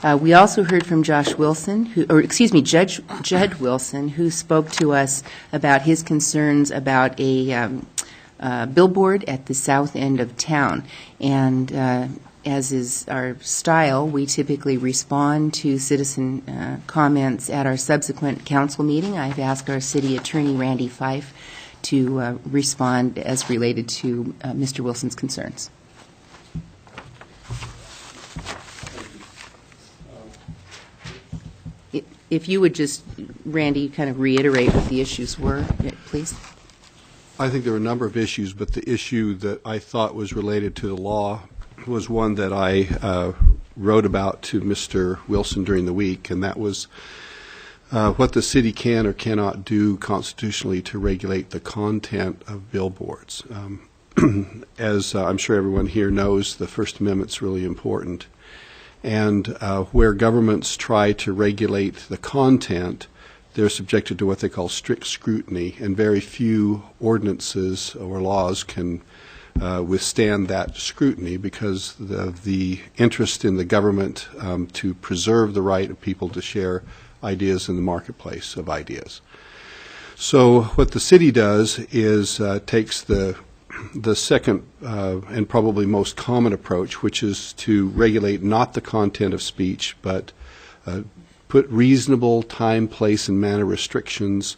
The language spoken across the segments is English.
We also heard from Judd Wilson, who spoke to us about his concerns about a billboard at the south end of town. And as is our style, we typically respond to citizen comments at our subsequent council meeting. I've asked our city attorney, Randy Fife, to respond as related to Mr. Wilson's concerns. If you would just, Randy, kind of reiterate what the issues were, please. I think there were a number of issues, but the issue that I thought was related to the law was one that I wrote about to Mr. Wilson during the week, and that was what the city can or cannot do constitutionally to regulate the content of billboards. As I'm sure everyone here knows, the First Amendment's really important. And where governments try to regulate the content, they're subjected to what they call strict scrutiny, and very few ordinances or laws can withstand that scrutiny because of the interest in the government to preserve the right of people to share ideas in the marketplace of ideas. So what the city does is takes the second and probably most common approach, which is to regulate not the content of speech, but put reasonable time, place, and manner restrictions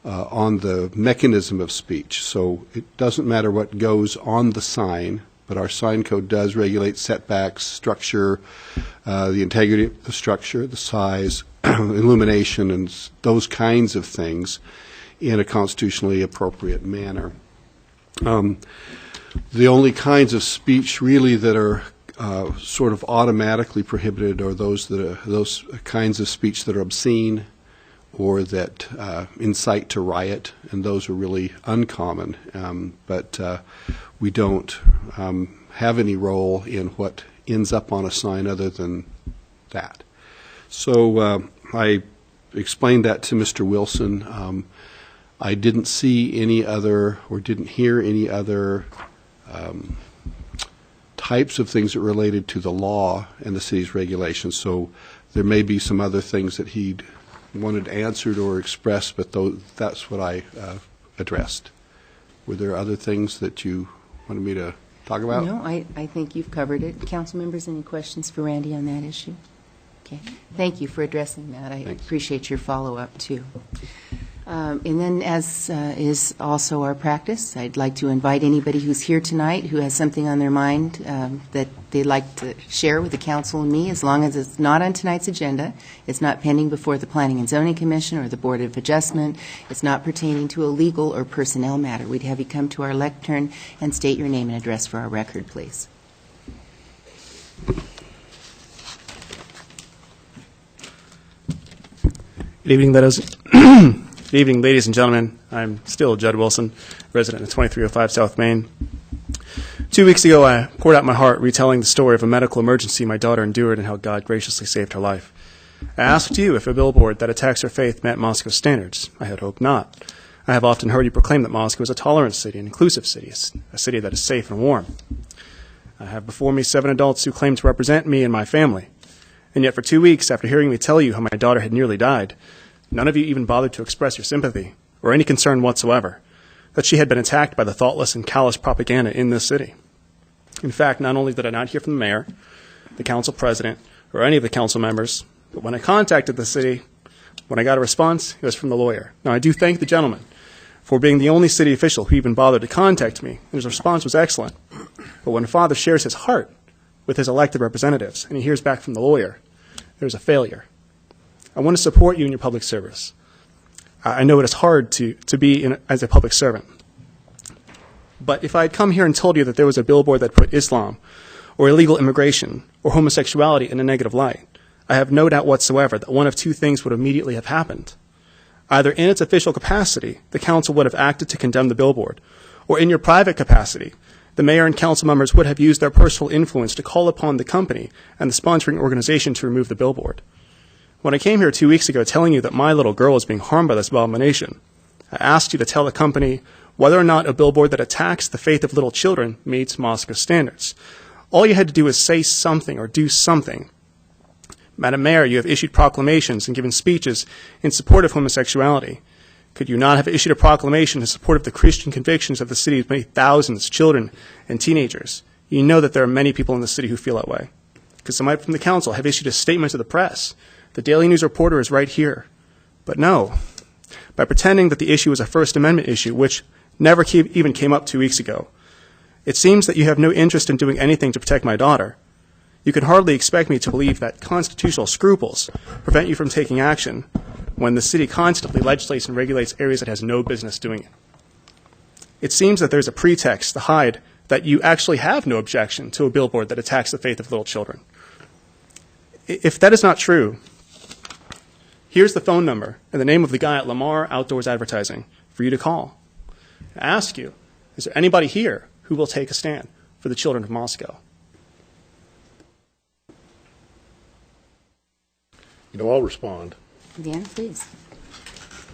on the mechanism of speech. So it doesn't matter what goes on the sign, but our sign code does regulate setbacks, structure, the integrity of the structure, the size, illumination, and those kinds of things in a constitutionally appropriate manner. The only kinds of speech really that are sort of automatically prohibited are those kinds of speech that are obscene or that incite to riot, and those are really uncommon. But we don't have any role in what ends up on a sign other than that. So I explained that to Mr. Wilson. I didn't see any other or didn't hear any other types of things that related to the law and the city's regulations. So there may be some other things that he'd wanted answered or expressed, but that's what I addressed. Were there other things that you wanted me to talk about? No, I think you've covered it. Council members, any questions for Randy on that issue? Okay. Thank you for addressing that. I appreciate your follow-up, too. And then, as is also our practice, I'd like to invite anybody who's here tonight who has something on their mind that they'd like to share with the council and me, as long as it's not on tonight's agenda, it's not pending before the Planning and Zoning Commission or the Board of Adjustment, it's not pertaining to a legal or personnel matter. We'd have you come to our lectern and state your name and address for our record, please. Good evening, Good evening, ladies and gentlemen. I'm still Judd Wilson, resident of 2305 South Main. 2 weeks ago, I poured out my heart retelling the story of a medical emergency my daughter endured and how God graciously saved her life. I asked you if a billboard that attacks her faith met Moscow's standards. I had hoped not. I have often heard you proclaim that Moscow is a tolerant city, an inclusive city, a city that is safe and warm. I have before me 7 adults who claim to represent me and my family. And yet for 2 weeks, after hearing me tell you how my daughter had nearly died, none of you even bothered to express your sympathy or any concern whatsoever that she had been attacked by the thoughtless and callous propaganda in this city. In fact, not only did I not hear from the mayor, the council president, or any of the council members, but when I contacted the city, when I got a response, it was from the lawyer. Now, I do thank the gentleman for being the only city official who even bothered to contact me, and his response was excellent. But when a father shares his heart with his elected representatives and he hears back from the lawyer, there's a failure. I want to support you in your public service. I know it is hard to be as a public servant. But if I had come here and told you that there was a billboard that put Islam or illegal immigration or homosexuality in a negative light, I have no doubt whatsoever that one of two things would immediately have happened. Either in its official capacity, the council would have acted to condemn the billboard, or in your private capacity, the mayor and council members would have used their personal influence to call upon the company and the sponsoring organization to remove the billboard. When I came here 2 weeks ago telling you that my little girl was being harmed by this abomination, I asked you to tell the company whether or not a billboard that attacks the faith of little children meets Moscow's standards. All you had to do was say something or do something. Madam Mayor, you have issued proclamations and given speeches in support of homosexuality. Could you not have issued a proclamation in support of the Christian convictions of the city's many thousands, children and teenagers? You know that there are many people in the city who feel that way. Could somebody from the council have issued a statement to the press? The Daily News reporter is right here. But no. By pretending that the issue is a First Amendment issue, which never even came up 2 weeks ago, it seems that you have no interest in doing anything to protect my daughter. You can hardly expect me to believe that constitutional scruples prevent you from taking action when the city constantly legislates and regulates areas it has no business doing it. It seems that there's a pretext to hide that you actually have no objection to a billboard that attacks the faith of little children. If that is not true, here's the phone number and the name of the guy at Lamar Outdoors Advertising for you to call. I ask you, is there anybody here who will take a stand for the children of Moscow? I'll respond. Dan, please.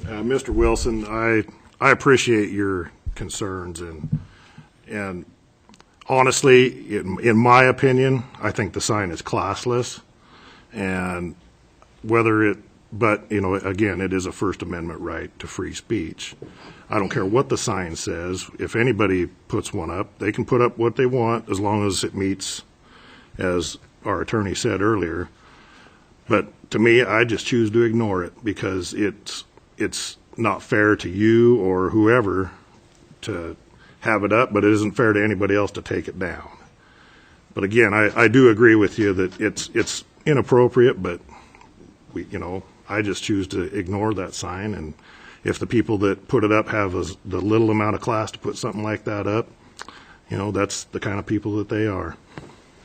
Mr. Wilson, I appreciate your concerns, and honestly, in my opinion, I think the sign is classless, and but again, it is a First Amendment right to free speech. I don't care what the sign says. If anybody puts one up, they can put up what they want as long as it meets, as our attorney said earlier. But to me, I just choose to ignore it because it's not fair to you or whoever to have it up, but it isn't fair to anybody else to take it down. But again, I do agree with you that it's inappropriate, but I just choose to ignore that sign. And if the people that put it up have the little amount of class to put something like that up, that's the kind of people that they are.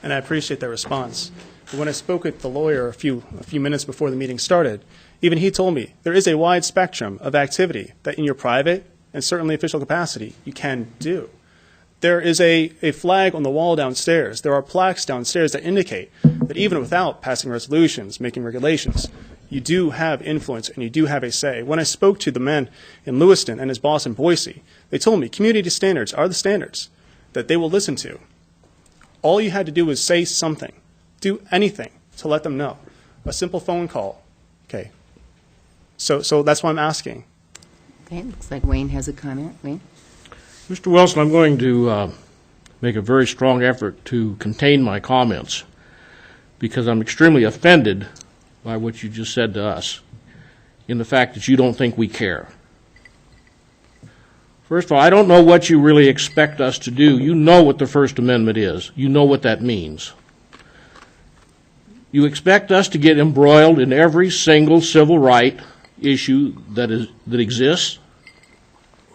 And I appreciate that response. But when I spoke with the lawyer a few minutes before the meeting started, even he told me there is a wide spectrum of activity that in your private and certainly official capacity you can do. There is a flag on the wall downstairs. There are plaques downstairs that indicate that even without passing resolutions, making regulations, you do have influence and you do have a say. When I spoke to the men in Lewiston and his boss in Boise, they told me community standards are the standards that they will listen to. All you had to do was say something. Do anything to let them know. A simple phone call. Okay. So that's why I'm asking. Okay, looks like Wayne has a comment. Wayne? Mr. Wilson, I'm going to make a very strong effort to contain my comments because I'm extremely offended by what you just said to us in the fact that you don't think we care. First of all, I don't know what you really expect us to do. You know what the First Amendment is. You know what that means. You expect us to get embroiled in every single civil right issue that exists?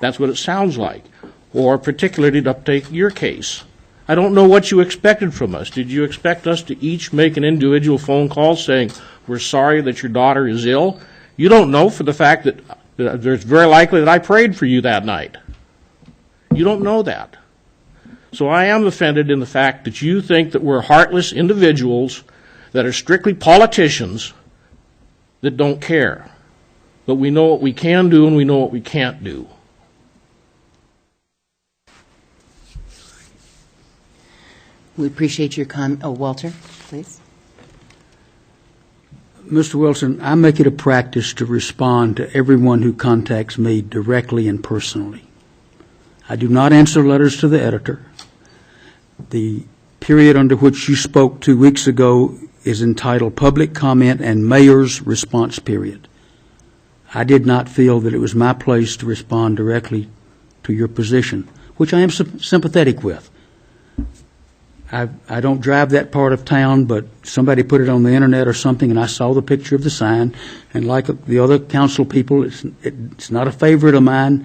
That's what it sounds like. Or particularly to take your case. I don't know what you expected from us. Did you expect us to each make an individual phone call saying, we're sorry that your daughter is ill? You don't know for the fact that it's very likely that I prayed for you that night. You don't know that. So I am offended in the fact that you think that we're heartless individuals that are strictly politicians that don't care. But we know what we can do and we know what we can't do. We appreciate your comment. Oh, Walter, please. Mr. Wilson, I make it a practice to respond to everyone who contacts me directly and personally. I do not answer letters to the editor. The period under which you spoke 2 weeks ago is entitled Public Comment and Mayor's Response Period. I did not feel that it was my place to respond directly to your position, which I am sympathetic with. I don't drive that part of town, but somebody put it on the internet or something, and I saw the picture of the sign. And like the other council people, it's not a favorite of mine.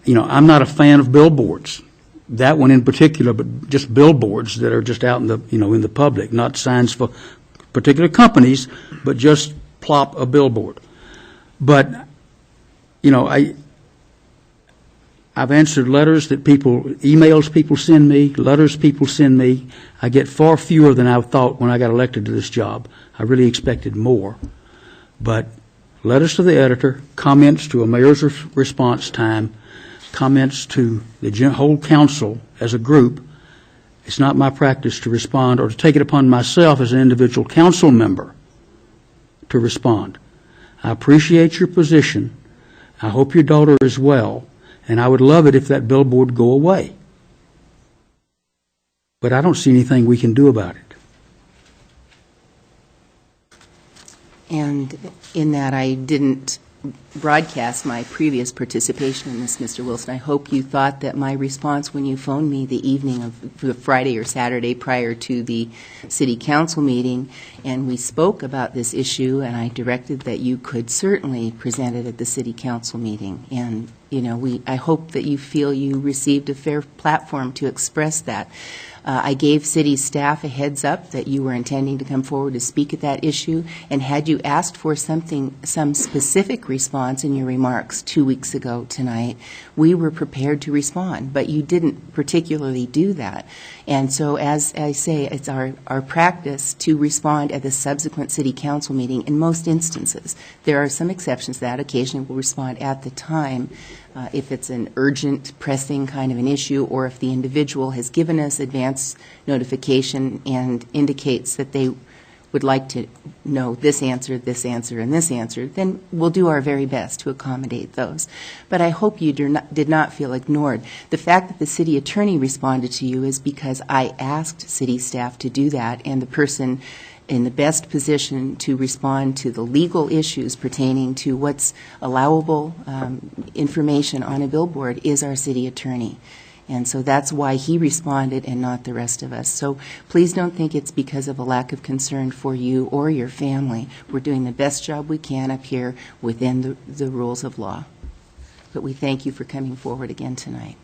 I'm not a fan of billboards. That one in particular, but just billboards that are just out in the public, not signs for particular companies, but just plop a billboard. But I've answered letters that emails people send me, letters people send me. I get far fewer than I thought when I got elected to this job. I really expected more. But letters to the editor, comments to a mayor's response time, comments to the whole council as a group, it's not my practice to respond or to take it upon myself as an individual council member to respond. I appreciate your position. I hope your daughter is well, and I would love it if that billboard go away. But I don't see anything we can do about it. And in that, I didn't broadcast my previous participation in this, Mr. Wilson. I hope you thought that my response when you phoned me the evening of the Friday or Saturday prior to the City Council meeting, and we spoke about this issue, and I directed that you could certainly present it at the City Council meeting. And, you know, I hope that you feel you received a fair platform to express that. I gave city staff a heads up that you were intending to come forward to speak at that issue, and had you asked for some specific response in your remarks 2 weeks ago tonight, we were prepared to respond, but you didn't particularly do that. And so, as I say, it's our practice to respond at the subsequent City Council meeting in most instances. There are some exceptions to that. Occasionally we'll respond at the time if it's an urgent, pressing kind of an issue, or if the individual has given us advance notification and indicates that they would like to know this answer, and this answer, then we'll do our very best to accommodate those. But I hope you did not feel ignored. The fact that the city attorney responded to you is because I asked city staff to do that, and the person in the best position to respond to the legal issues pertaining to what's allowable information on a billboard is our city attorney. And so that's why he responded and not the rest of us. So please don't think it's because of a lack of concern for you or your family. We're doing the best job we can up here within the rules of law. But we thank you for coming forward again tonight.